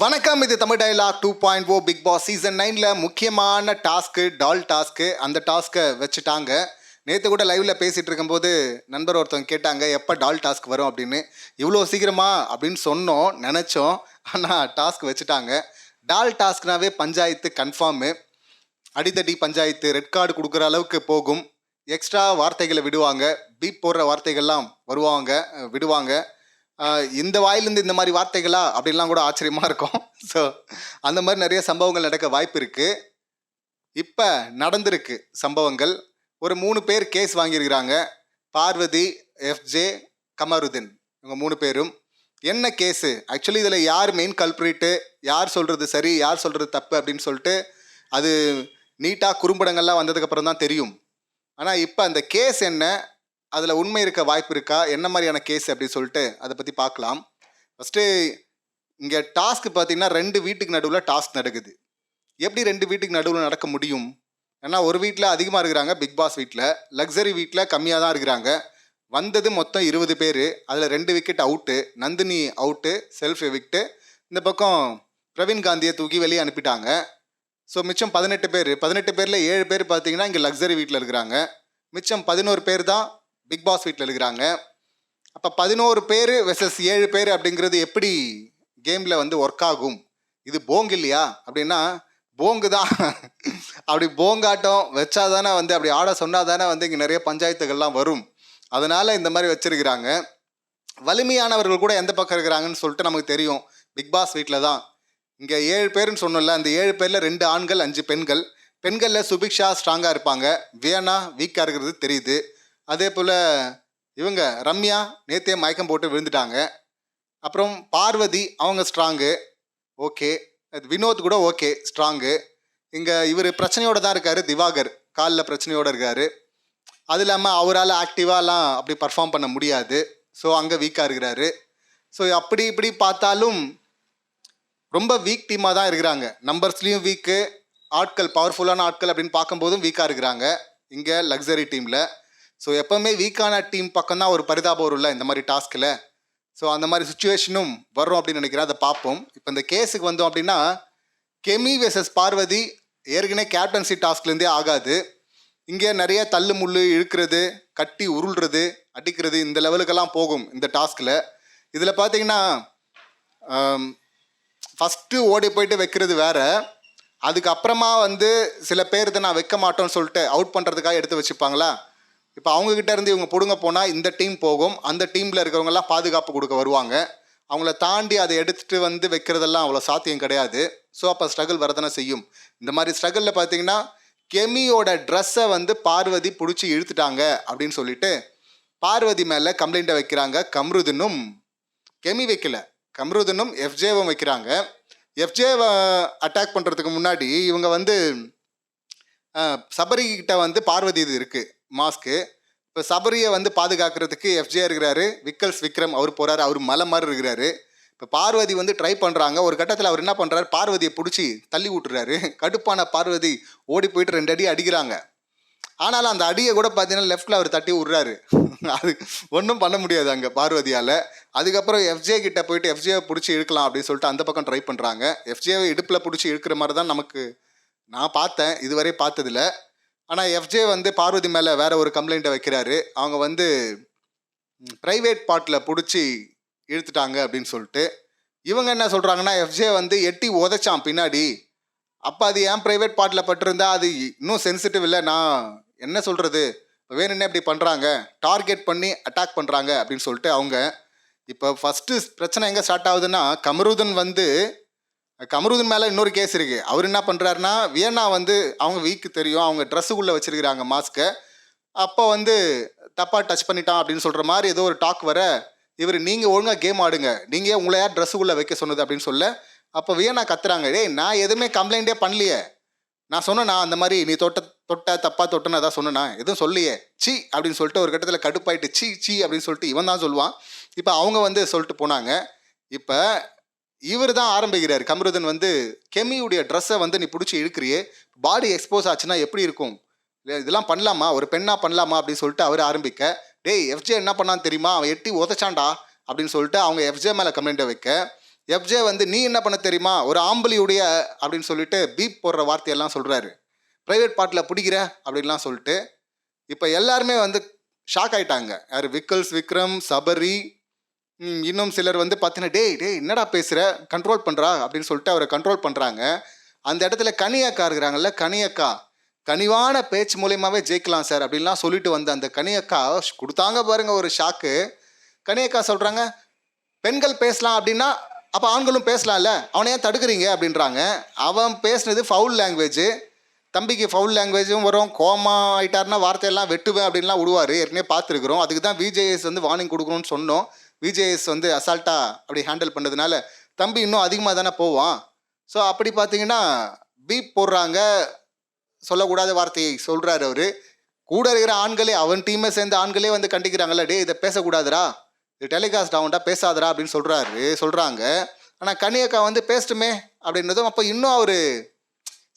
வணக்கம், இது Tamil dialogue 2.0 Bigg Boss season 9ல முக்கியமான டாஸ்க்கு டால் டாஸ்க்கு. அந்த டாஸ்க்கை வச்சுட்டாங்க. நேற்று கூட லைவ்ல பேசிட்டு இருக்கும்போது நண்பர் ஒருத்தவங்க கேட்டாங்க எப்போ டால் டாஸ்க் வரும் அப்படின்னு. இவ்வளோ சீக்கிரமா அப்படின்னு சொன்னோம், நினச்சோம். ஆனால் டாஸ்க் வச்சுட்டாங்க. டால் டாஸ்க்னாவே பஞ்சாயத்து கன்ஃபார்மு. அடித்தடி பஞ்சாயத்து, ரெட் கார்டு கொடுக்குற அளவுக்கு போகும். எக்ஸ்ட்ரா வார்த்தைகளை விடுவாங்க, பீப் போடுற வார்த்தைகள்லாம் விடுவாங்க. இந்த வாயிலிருந்து இந்த மாதிரி வார்த்தைகளா அப்படின்லாம் கூட ஆச்சரியமாக இருக்கும். ஸோ அந்த மாதிரி நிறைய சம்பவங்கள் நடக்க வாய்ப்பு இருக்குது. இப்போ நடந்திருக்கு சம்பவங்கள். ஒரு 3 பேர் கேஸ் வாங்கியிருக்கிறாங்க. பார்வதி, எஃப்ஜே, கமருதீன், இவங்க 3 பேரும். என்ன கேஸு? ஆக்சுவலி இதில் யார் மெயின் கல்ப்ரிட்டு, யார் சொல்கிறது சரி, யார் சொல்கிறது தப்பு அப்படின்னு சொல்லிட்டு அது நீட்டாக குறும்படங்கள்லாம் வந்ததுக்கப்புறம் தான் தெரியும். ஆனால் இப்போ அந்த கேஸ் என்ன, அதில் உண்மை இருக்க வாய்ப்பு இருக்கா, என்ன மாதிரியான கேஸ் அப்படின்னு சொல்லிட்டு அதை பற்றி பார்க்கலாம். ஃபஸ்ட்டு இங்கே டாஸ்க் பார்த்தீங்கன்னா 2 வீட்டுக்கு நடுவில் டாஸ்க் நடக்குது. எப்படி 2 வீட்டுக்கு நடுவில் நடக்க முடியும்? ஏன்னா ஒரு வீட்டில் அதிகமாக இருக்கிறாங்க, பிக் பாஸ் வீட்டில். லக்ஸரி வீட்டில் கம்மியாக தான் இருக்கிறாங்க. வந்தது மொத்தம் 20 பேர். அதில் 2 wicket out. Nandini out, self evict. இந்த பக்கம் பிரவீன் காந்தியை தூக்கி வெளியே அனுப்பிட்டாங்க. ஸோ மிச்சம் 18 பேர். 18 பேரில் 7 பேர் பார்த்தீங்கன்னா இங்கே லக்ஸரி வீட்டில் இருக்கிறாங்க. மிச்சம் 11 பேர் தான் பிக் பாஸ் வீட்டில் இருக்கிறாங்க. அப்போ 11 பேர் வெர்சஸ் 7 பேர் அப்படிங்கிறது எப்படி கேமில் வந்து ஒர்க் ஆகும்? இது போங்கு இல்லையா? அப்படின்னா போங்கு தான். அப்படி போங்காட்டம் வச்சா தானே வந்து, அப்படி ஆட சொன்னால் தானே வந்து இங்கே நிறைய பஞ்சாயத்துகள்லாம் வரும். அதனால் இந்த மாதிரி வச்சுருக்கிறாங்க. வலிமையானவர்கள் கூட எந்த பக்கம் இருக்கிறாங்கன்னு சொல்லிட்டு நமக்கு தெரியும். பிக் பாஸ் வீட்டில் தான். இங்கே 7 பேருன்னு சொன்னோம்ல, அந்த 7 பேரில் 2 ஆண்கள் 5 பெண்கள். பெண்களில் சுபிக்ஷா ஸ்ட்ராங்காக இருப்பாங்க, வியனா வீக்காக இருக்கிறது தெரியுது. அதே போல் இவங்க ரம்யா நேற்றே மயக்கம் போட்டு விழுந்துட்டாங்க. அப்புறம் பார்வதி, அவங்க ஸ்ட்ராங்கு, ஓகே. வினோத் கூட ஓகே, ஸ்ட்ராங்கு. இங்கே இவர் பிரச்சனையோடு தான் இருக்கார், திவாகர் காலில் பிரச்சனையோடு இருக்கார். அது இல்லாமல் அவரால் ஆக்டிவாலாம் அப்படி பர்ஃபார்ம் பண்ண முடியாது. ஸோ அங்கே வீக்காக இருக்கிறாரு. ஸோ அப்படி இப்படி பார்த்தாலும் ரொம்ப வீக் டீமாக தான் இருக்கிறாங்க. நம்பர்ஸ்லேயும் வீக்கு, ஆட்கள் பவர்ஃபுல்லான ஆட்கள் அப்படின்னு பார்க்கும்போதும் வீக்காக இருக்கிறாங்க இங்கே லக்ஸரி டீமில். ஸோ எப்போவுமே வீக்கான டீம் பக்கம் தான் ஒரு பரிதாபம் வரும்ல இந்த மாதிரி டாஸ்கில். ஸோ அந்த மாதிரி சுச்சுவேஷனும் வரும் அப்படின்னு நினைக்கிறேன். அதை பார்ப்போம். இப்போ இந்த கேஸுக்கு வந்தோம் அப்படின்னா, கெமி வெர்சஸ் பார்வதி ஏற்கனவே கேப்டன்சி டாஸ்க்லேருந்தே ஆகாது. இங்கே நிறைய தள்ளு முள்ளு, இழுக்கிறது, கட்டி உருள்றது, அடிக்கிறது, இந்த லெவலுக்கெல்லாம் போகும் இந்த டாஸ்கில். இதில் பார்த்தீங்கன்னா ஃபஸ்ட்டு ஓடி போயிட்டு வைக்கிறது வேறு. அதுக்கப்புறமா வந்து சில பேர் இதை நான் வைக்க மாட்டோன்னு சொல்லிட்டு அவுட் பண்ணுறதுக்காக எடுத்து வச்சுப்பாங்களா. இப்போ அவங்கக்கிட்ட இருந்து இவங்க பிடுங்க போனால் இந்த டீம் போகும். அந்த டீமில் இருக்கிறவங்கெல்லாம் பாதுகாப்பு கொடுக்க வருவாங்க. அவங்கள தாண்டி அதை எடுத்துகிட்டு வந்து வைக்கிறதெல்லாம் அவ்வளோ சாத்தியம் கிடையாது. ஸோ அப்போ ஸ்ட்ரகிள் வரதானே செய்யும். இந்த மாதிரி ஸ்ட்ரகிளில் பார்த்தீங்கன்னா கெமியோட ட்ரெஸ்ஸை வந்து பார்வதி பிடிச்சி இழுத்துட்டாங்க அப்படின்னு சொல்லிட்டு பார்வதி மேலே கம்ப்ளைண்ட்டை வைக்கிறாங்க. கம்ருதீனும், கெமி வைக்கல, கம்ருதீனும் எஃப்ஜேவும் வைக்கிறாங்க. எஃப்ஜேவை அட்டாக் பண்ணுறதுக்கு முன்னாடி இவங்க வந்து சபரிக்கிட்ட வந்து பார்வதி இது இருக்குது மாஸ்க்கு. இப்போ சபரியை வந்து பாதுகாக்கிறதுக்கு எஃப்ஜே இருக்கிறாரு, விக்ரம் அவர் போகிறாரு, அவர் மலை மாதிரி இருக்கிறாரு. இப்போ பார்வதி வந்து ட்ரை பண்ணுறாங்க. ஒரு கட்டத்தில் அவர் என்ன பண்ணுறாரு, பார்வதியை பிடிச்சி தள்ளி விட்டுறாரு. கடுப்பான பார்வதி ஓடி போயிட்டு 2 அடி அடிக்கிறாங்க. ஆனாலும் அந்த அடியை கூட பார்த்தீங்கன்னா லெஃப்டில் அவர் தட்டி விட்றாரு. அது ஒன்றும் பண்ண முடியாது அங்கே பார்வதியால். அதுக்கப்புறம் எஃப்ஜே கிட்ட போயிட்டு எஃப்ஜேவை பிடிச்சி இழுக்கலாம் அப்படின்னு சொல்லிட்டு அந்த பக்கம் ட்ரை பண்ணுறாங்க. எஃப்ஜேவை இடுப்பில் பிடிச்சி இழுக்கிற மாதிரி தான் நான் பார்த்தேன், இதுவரை பார்த்ததில்ல. ஆனால் எஃப்ஜே வந்து பார்வதி மேலே வேற ஒரு கம்ப்ளைண்ட்டை வைக்கிறாரு. அவங்க வந்து ப்ரைவேட் பார்ட்டில் பிடிச்சி இழுத்துட்டாங்க அப்படின்னு சொல்லிட்டு. இவங்க என்ன சொல்கிறாங்கன்னா, எஃப்ஜே வந்து எட்டி உதைச்சான் பின்னாடி. அப்போ அது ஏன் ப்ரைவேட் பார்ட்டில் பட்டிருந்தா அது இன்னும் சென்சிட்டிவ் இல்லை. நான் என்ன சொல்கிறது, வேணும்னே இப்படி பண்ணுறாங்க, டார்கெட் பண்ணி அட்டாக் பண்ணுறாங்க அப்படின்னு சொல்லிட்டு அவங்க. இப்போ ஃபஸ்ட்டு பிரச்சனை எங்கே ஸ்டார்ட் ஆகுதுன்னா, கமருதீன் மேலே இன்னொரு கேஸ் இருக்குது. அவர் என்ன பண்ணுறாருன்னா, வியன்னா வந்து அவங்க வீக்கு தெரியும், அவங்க ட்ரெஸ்ஸுக்குள்ளே வச்சுருக்கிறாங்க மாஸ்க்கை. அப்போ வந்து தப்பாக டச் பண்ணிட்டான் அப்படின்னு சொல்கிற மாதிரி ஏதோ ஒரு டாக் வர, இவர் நீங்கள் ஒழுங்காக கேம் ஆடுங்க, நீங்கள் உங்களை யார் ட்ரெஸ்ஸுக்குள்ளே வைக்க சொன்னது அப்படின்னு சொல்ல. அப்போ வியன்னா கத்துறாங்க, டேய் நான் எதுவுமே கம்ப்ளைண்ட்டே பண்ணலையே, நான் சொன்னேன்னா அந்த மாதிரி நீ தொட்ட தப்பாக தொட்டேன்னு அதான் சொன்னேன்னா, எதுவும் சொல்லியே, சி அப்படின்னு சொல்லிட்டு ஒரு கட்டத்தில் கடுப்பாயிட்டு சி அப்படின்னு சொல்லிட்டு இவன் தான் சொல்லுவான். இப்போ அவங்க வந்து சொல்லிட்டு போனாங்க. இப்போ இவர் தான் ஆரம்பிக்கிறார். கமருதீன் வந்து கெமியுடைய ட்ரெஸ்ஸை வந்து நீ பிடிச்சி இழுக்கிறியே, பாடி எக்ஸ்போஸ் ஆச்சுன்னா எப்படி இருக்கும், இதெல்லாம் பண்ணலாமா, ஒரு பெண்ணாக பண்ணலாமா அப்படின்னு சொல்லிட்டு அவர் ஆரம்பிக்க, டேய் எஃப்ஜே என்ன பண்ணான்னு தெரியுமா, அவன் எட்டி உதச்சான்டா அப்படின்னு சொல்லிட்டு அவங்க எஃப்ஜே மேலே கம்ப்ளைண்ட்டை வைக்க, எஃப்ஜே வந்து நீ என்ன பண்ண தெரியுமா, ஒரு ஆம்பளியுடைய அப்படின்னு சொல்லிட்டு பீப் போடுற வார்த்தையெல்லாம் சொல்கிறாரு. ப்ரைவேட் பார்ட்டில் பிடிக்கிற அப்படின்லாம் சொல்லிட்டு இப்போ எல்லாருமே வந்து ஷாக் ஆயிட்டாங்க. யார், விக்கல்ஸ் விக்ரம், சபரி, இன்னும் சிலர் வந்து பார்த்தீங்கன்னா டேய் டேய் என்னடா பேசுகிற, கண்ட்ரோல் பண்ணுறா அப்படின்னு சொல்லிட்டு அவரை கண்ட்ரோல் பண்ணுறாங்க. அந்த இடத்துல கனியக்கா இருக்கிறாங்கல்ல, கனியக்கா கனிவான பேச்சு மூலியமாகவே ஜெயிக்கலாம் சார் அப்படின்லாம் சொல்லிட்டு வந்த அந்த கனியக்கா கொடுத்தாங்க பாருங்க ஒரு ஷாக்கு. கனியக்கா சொல்கிறாங்க பெண்கள் பேசலாம் அப்படின்னா அப்போ ஆண்களும் பேசலாம்ல, அவனை ஏன் தடுக்கிறீங்க அப்படின்றாங்க. அவன் பேசுனது ஃபவுல் லாங்குவேஜ். தம்பிக்கு ஃபவுல் லாங்குவேஜும் வரும், கோமா ஆகிட்டாருன்னா வார்த்தையெல்லாம் வெட்டுவேன் அப்படின்லாம் விடுவார், ஏற்கனவே பார்த்துருக்குறோம். அதுக்கு தான் விஜேஎஸ் வந்து வார்னிங் கொடுக்கணும்னு சொன்னோம். விஜேஎஸ் வந்து அசால்ட்டாக அப்படி ஹேண்டில் பண்ணதுனால தம்பி இன்னும் அதிகமாக தானே போவான். ஸோ அப்படி பார்த்தீங்கன்னா பீப் போடுறாங்க, சொல்லக்கூடாத வார்த்தையை சொல்கிறாரு அவர். கூட இருக்கிற ஆண்களே, அவன் டீமை சேர்ந்த ஆண்களே வந்து கண்டிக்கிறாங்கல்ல, டே இதை பேசக்கூடாதுரா, இது டெலிகாஸ்ட் ஆகும்டா, பேசாதரா அப்படின்னு சொல்கிறாங்க. ஆனால் கனியக்கா வந்து பேசட்டுமே அப்படின்றதும் அப்போ இன்னும் அவர்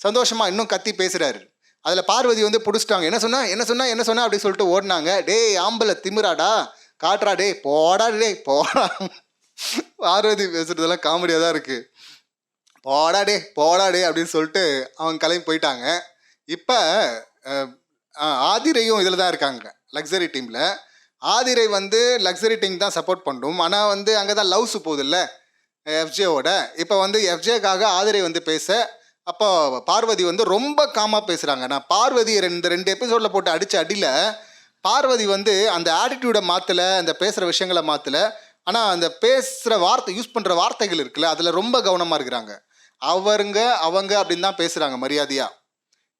சந்தோஷமாக இன்னும் கத்தி பேசுகிறாரு. அதில் பார்வதி வந்து பிடிச்சிட்டாங்க. என்ன சொன்னா அப்படின்னு சொல்லிட்டு ஓடினாங்க. டே ஆம்பளை திமிராடா காட்டுறா, டே போடா, டே போடா. பார்வதி பேசுகிறதெல்லாம் காமெடியாக தான் இருக்குது. போடா டே அப்படின்னு சொல்லிட்டு அவங்க கிளம்பி போயிட்டாங்க. இப்போ ஆதிரையும் இதில் தான் இருக்காங்க, லக்ஸரி டீமில். ஆதிரை வந்து லக்ஸரி டீம் தான் சப்போர்ட் பண்ணும். ஆனால் வந்து அங்கே தான் லவ்ஸ் போகுதுல்ல எஃப்ஜேவோட. இப்போ வந்து எஃப்ஜேக்காக ஆதிரை வந்து பேச, அப்போ பார்வதி வந்து ரொம்ப காமாக பேசுகிறாங்க. நான் பார்வதி ரெண்டு எபிசோடில் போட்டு அடித்த அடியில் பார்வதி வந்து அந்த ஆட்டிடியூடை மாற்றலை, அந்த பேசுகிற விஷயங்களை மாற்றலை. ஆனால் அந்த பேசுகிற வார்த்தை, யூஸ் பண்ணுற வார்த்தைகள் இருக்குல்ல, அதில் ரொம்ப கவனமாக இருக்கிறாங்க. அவங்க அப்படின்னு தான் பேசுகிறாங்க மரியாதையாக.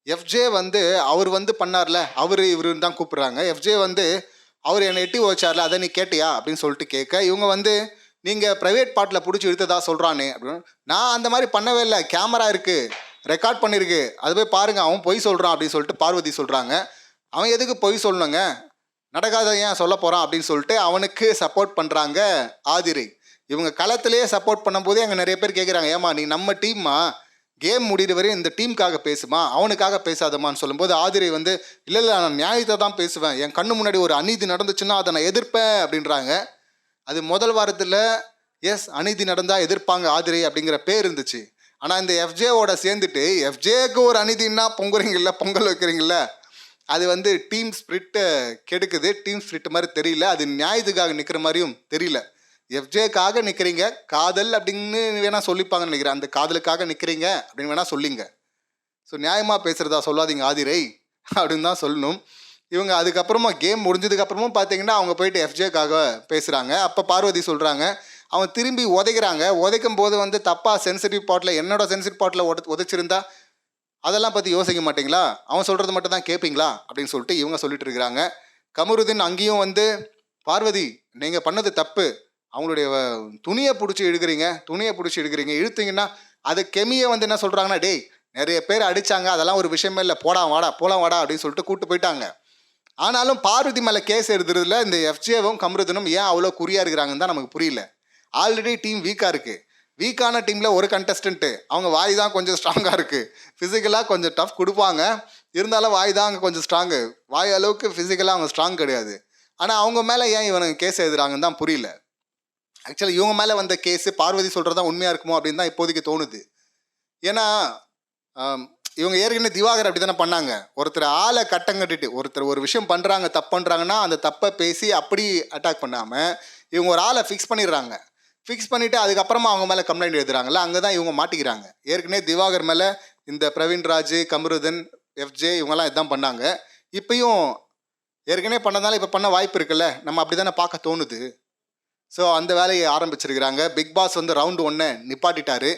எஃப்ஜே வந்து அவர் வந்து பண்ணார்ல, இவரு தான் கூப்பிட்றாங்க. எஃப்ஜே வந்து அவர் என்னை எட்டி வச்சார்ல, அதை நீ கேட்டியா அப்படின்னு சொல்லிட்டு கேட்க, இவங்க வந்து நீங்கள் ப்ரைவேட் பார்ட்டில் பிடிச்சி இழுத்ததா சொல்கிறானே அப்படின்னு. நான் அந்த மாதிரி பண்ணவே இல்லை, கேமரா இருக்குது, ரெக்கார்ட் பண்ணியிருக்கு, அது போய் பாருங்கள், அவன் பொய் சொல்கிறான் அப்படின்னு சொல்லிட்டு பார்வதி சொல்கிறாங்க. அவன் எதுக்கு பொய் சொல்லணுங்க, நடக்காத ஏன் சொல்ல போகிறான் அப்படின்னு சொல்லிட்டு அவனுக்கு சப்போர்ட் பண்ணுறாங்க ஆதிரை. இவங்க களத்திலேயே சப்போர்ட் பண்ணும்போதே அங்கே நிறைய பேர் கேட்குறாங்க, ஏமா நீ நம்ம டீம்மா, கேம் முடிகிற வரையும் இந்த டீமுக்காக பேசுமா, அவனுக்காக பேசாதமான்னு சொல்லும்போது ஆதிரை வந்து இல்லை நான் நியாயத்தை தான் பேசுவேன், என் கண்ணு முன்னாடி ஒரு அநீதி நடந்துச்சுன்னா அதை நான் எதிர்ப்பேன் அப்படின்றாங்க. அது முதல் வாரத்தில் அநீதி நடந்தால் எதிர்ப்பாங்க ஆதிரை அப்படிங்கிற பேர் இருந்துச்சு. ஆனால் இந்த எஃப்ஜேவோட சேர்ந்துட்டு எஃப்ஜேக்கு ஒரு அநீதின்னா பொங்குறீங்கல்ல, பொங்கல் வைக்கிறீங்கள, அது வந்து டீம் ஸ்பிரிட்டை கெடுக்குது. டீம் ஸ்பிரிட் மாதிரி தெரியல, அது நியாயத்துக்காக நிற்கிற மாதிரியும் தெரியல. எஃப்ஜேக்காக நிற்கிறீங்க, காதல் அப்படின்னு வேணால் சொல்லிப்பாங்கன்னு நினைக்கிறேன், அந்த காதலுக்காக நிற்கிறீங்க அப்படின்னு வேணால் சொல்லிங்க. ஸோ நியாயமாக பேசுகிறதா சொல்லாதீங்க ஆதிரை அப்படின்னு தான் சொல்லணும். இவங்க அதுக்கப்புறமா கேம் முடிஞ்சதுக்கப்புறமும் பார்த்தீங்கன்னா அவங்க போயிட்டு எஃப்ஜேக்காக பேசுகிறாங்க. அப்போ பார்வதி சொல்கிறாங்க, அவன் திரும்பி உதைக்கிறாங்க. உதைக்கும் போது வந்து தப்பாக சென்சிட்டிவ் பாட்டில், என்னோட சென்சிட்டிவ் பாட்டில் உதைச்சிருந்தா அதெல்லாம் பற்றி யோசிக்க மாட்டிங்களா, அவன் சொல்கிறது மட்டும் தான் கேட்பீங்களா அப்படின்னு சொல்லிட்டு இவங்க சொல்லிட்டு இருக்கிறாங்க. கமருதீன் அங்கேயும் வந்து பார்வதி நீங்கள் பண்ணது தப்பு, அவங்களுடைய துணியை பிடிச்சி இழுக்கிறீங்க, இழுத்தீங்கன்னா அது கெமியை வந்து என்ன சொல்கிறாங்கன்னா, டேய் நிறைய பேர் அடித்தாங்க, அதெல்லாம் ஒரு விஷயமே இல்லை, போலாம் வாடா அப்படின்னு சொல்லிட்டு கூப்பிட்டு போயிட்டாங்க. ஆனாலும் பார்வதி மேலே கேஸ் எடுத்துறதுல இந்த எஃப்ஜேவும் கமருதனும் ஏன் அவ்வளோ குறியாக இருக்கிறாங்கன்னு தான் நமக்கு புரியல. ஆல்ரெடி டீம் வீக்காக இருக்குது. வீக்கான டீமில் ஒரு கண்டஸ்டன்ட்டு, அவங்க வாய் தான் கொஞ்சம் ஸ்ட்ராங்காக இருக்குது. ஃபிசிக்கலாக கொஞ்சம் டஃப் கொடுப்பாங்க, இருந்தாலும் வாய் தான் அங்கே கொஞ்சம் ஸ்ட்ராங்கு. வாய் அளவுக்கு ஃபிசிக்கலாக அவங்க ஸ்ட்ராங் கிடையாது. ஆனால் அவங்க மேலே ஏன் இவனுக்கு கேஸ் எழுதுறாங்கன்னு தான் புரியல. ஆக்சுவலி இவங்க மேலே வந்த கேஸு பார்வதி சொல்கிறது தான் உண்மையாக இருக்குமோ அப்படின்னு தான் இப்போதைக்கு தோணுது. ஏன்னா இவங்க ஏற்கனவே திவாகர் அப்படி தானே பண்ணாங்க. ஒருத்தர் ஆளை கட்டங்கட்டிட்டு, ஒருத்தர் ஒரு விஷயம் பண்ணுறாங்க, தப்பு பண்ணுறாங்கன்னா அந்த தப்பை பேசி அப்படி அட்டாக் பண்ணாமல் இவங்க ஒரு ஆளை ஃபிக்ஸ் பண்ணிவிட்டு அதுக்கப்புறமா அவங்க மேலே கம்ப்ளைண்ட் எழுதுறாங்கல்ல, அங்கே தான் இவங்க மாட்டிக்கிறாங்க. ஏற்கனவே திவாகர் மேலே இந்த பிரவீன்ராஜ், கமருதன், எஃப்ஜே இவங்கெல்லாம் இதுதான் பண்ணாங்க. இப்போயும் ஏற்கனவே பண்ணதால இப்போ பண்ண வாய்ப்பு இருக்குல்ல, நம்ம அப்படி தானே பார்க்க தோணுது. ஸோ அந்த வேலையை ஆரம்பிச்சிருக்கிறாங்க. பிக் பாஸ் வந்து ரவுண்டு 1 நிப்பாட்டிட்டாரு.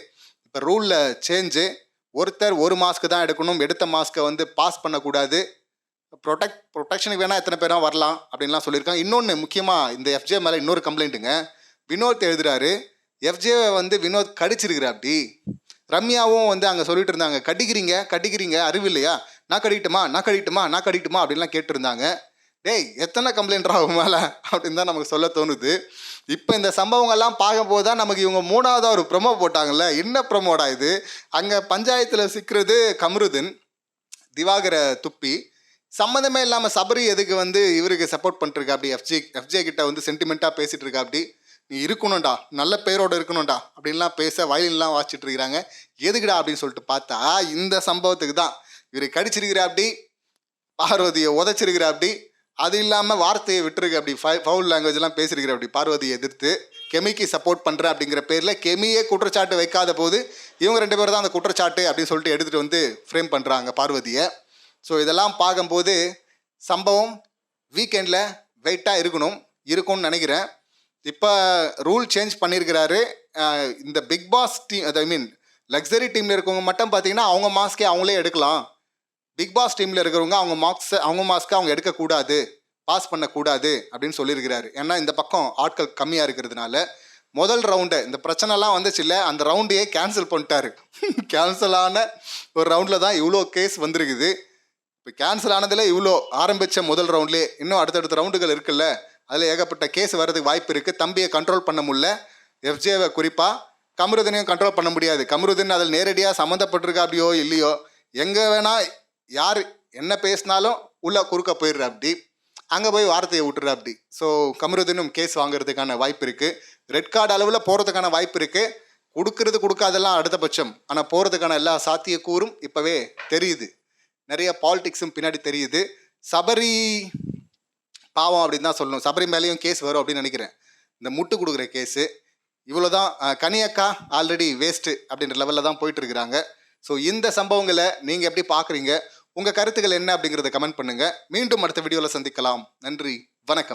இப்போ ரூலில் சேஞ்சு, ஒருத்தர் ஒரு மாஸ்க்கு தான் எடுக்கணும், எடுத்த மாஸ்க்கை வந்து பாஸ் பண்ணக்கூடாது, ப்ரொடெக்ஷனுக்கு வேணால் எத்தனை பேரும் வரலாம் அப்படின்லாம் சொல்லியிருக்காங்க. இன்னொன்று முக்கியமாக இந்த எஃப்ஜே மேலே இன்னொரு கம்ப்ளைண்ட்டுங்க. வினோத் எழுதுறாரு, எஃப்ஜேவை வந்து வினோத் கடிச்சிருக்கிறா. அப்படி ரம்யாவும் வந்து அங்கே சொல்லிட்டு இருந்தாங்க, கடிக்கிறீங்க அறிவு இல்லையா, நான் கடிட்டுமா அப்படின்லாம் கேட்டுருந்தாங்க. டேய் எத்தனை கம்ப்ளைண்ட் ஆகும் மேலே அப்படின்னு தான் நமக்கு சொல்ல தோணுது. இப்போ இந்த சம்பவங்கள்லாம் பார்க்கும்போது தான் நமக்கு இவங்க 3ஆவதாக ஒரு ப்ரொமோ போட்டாங்கல்ல, என்ன ப்ரொமோடா இது. அங்கே பஞ்சாயத்தில் சிக்கிறது கமருதன், திவாகரை துப்பி, சம்மந்தமே இல்லாமல் சபரி எதுக்கு வந்து இவருக்கு சப்போர்ட் பண்ணிட்டுருக்கா, அப்படி எஃப்ஜே கிட்ட வந்து சென்டிமெண்ட்டாக பேசிகிட்டு இருக்கா. அப்படி நீ இருக்கணும்டா, நல்ல பேரோட இருக்கணும்டா அப்படின்லாம் பேச வயலின்லாம் வாசிச்சுட்டு இருக்கிறாங்க. எதுக்குடா அப்படின்னு சொல்லிட்டு பார்த்தா இந்த சம்பவத்துக்கு தான். இவர் கடிச்சிருக்கிற அப்படி, பார்வதியை உதைச்சிருக்கிற அப்படி, அது இல்லாமல் வார்த்தையை விட்டுருக்கு அப்படி, ஃபவுல் லாங்குவேஜ் எல்லாம் பேசியிருக்கிற அப்படி பார்வதியை எதிர்த்து. கெமிக்கு சப்போர்ட் பண்ணுற அப்படிங்கிற பேரில் கெமியே குற்றச்சாட்டு வைக்காத போது இவங்க 2 பேர் தான் அந்த குற்றச்சாட்டு அப்படின்னு சொல்லிட்டு எடுத்துகிட்டு வந்து ஃப்ரேம் பண்ணுறாங்க பார்வதியை. ஸோ இதெல்லாம் பார்க்கும்போது சம்பவம் வீக்கெண்டில் வெயிட்டாக இருக்கும்னு நினைக்கிறேன். இப்போ ரூல் சேஞ்ச் பண்ணியிருக்கிறாரு. இந்த பிக் பாஸ் டீம், ஐ மீன் லக்ஸரி டீமில் இருக்கவங்க மட்டும் பார்த்தீங்கன்னா அவங்க மாஸ்க்கே அவங்களே எடுக்கலாம். பிக் பாஸ் டீமில் இருக்கிறவங்க அவங்க மாஸ்க்கை அவங்க எடுக்கக்கூடாது, பாஸ் பண்ணக்கூடாது அப்படின்னு சொல்லியிருக்கிறாரு. ஏன்னா இந்த பக்கம் ஆட்கள் கம்மியாக இருக்கிறதுனால முதல் ரவுண்டை இந்த பிரச்சனைலாம் வந்துச்சு இல்லை, அந்த ரவுண்டையே கேன்சல் பண்ணிட்டாரு. கேன்சல் ஆன ஒரு ரவுண்டில் தான் இவ்வளோ கேஸ் வந்திருக்குது. இப்போ கேன்சல் ஆனதில் இவ்வளோ ஆரம்பித்த முதல் ரவுண்ட்லேயே இன்னும் அடுத்தடுத்த ரவுண்டுகள் இருக்குல்ல, அதில் ஏகப்பட்ட கேஸ் வர்றதுக்கு வாய்ப்பு இருக்குது. தம்பியை கண்ட்ரோல் பண்ண முடியல, எஃப்ஜேவை குறிப்பாக. கமருதனையும் கண்ட்ரோல் பண்ண முடியாது. கமருதன் அதில் நேரடியாக சம்மந்தப்பட்டிருக்கா அப்படியோ இல்லையோ, எங்கே வேணால் யார் என்ன பேசினாலும் உள்ளே குறுக்க போயிடுற அப்படி, அங்கே போய் வார்த்தையை விட்டுற அப்படி. ஸோ கமருதனும் கேஸ் வாங்குறதுக்கான வாய்ப்பு இருக்குது. ரெட் கார்டு அளவில் போகிறதுக்கான வாய்ப்பு இருக்குது. கொடுக்காதெல்லாம் அடுத்த பட்சம், ஆனால் போகிறதுக்கான எல்லா சாத்தியக்கூறும் இப்போவே தெரியுது. நிறைய பாலிடிக்ஸும் பின்னாடி தெரியுது. சபரி பாவம் அப்படின்னு தான் சொல்லணும். சபரி மேலேயும் கேஸ் வரும் அப்படின்னு நினைக்கிறேன். இந்த முட்டு கொடுக்குற கேஸு இவ்வளோ தான். கனியக்கா ஆல்ரெடி வேஸ்ட்டு அப்படின்ற லெவலில் தான் போயிட்டுருக்குறாங்க. ஸோ இந்த சம்பவங்களை நீங்கள் எப்படி பார்க்குறீங்க? உங்கள் கருத்துக்கள் என்ன அப்படிங்கிறத கமெண்ட் பண்ணுங்கள். மீண்டும் அடுத்த வீடியோவில் சந்திக்கலாம். நன்றி, வணக்கம்.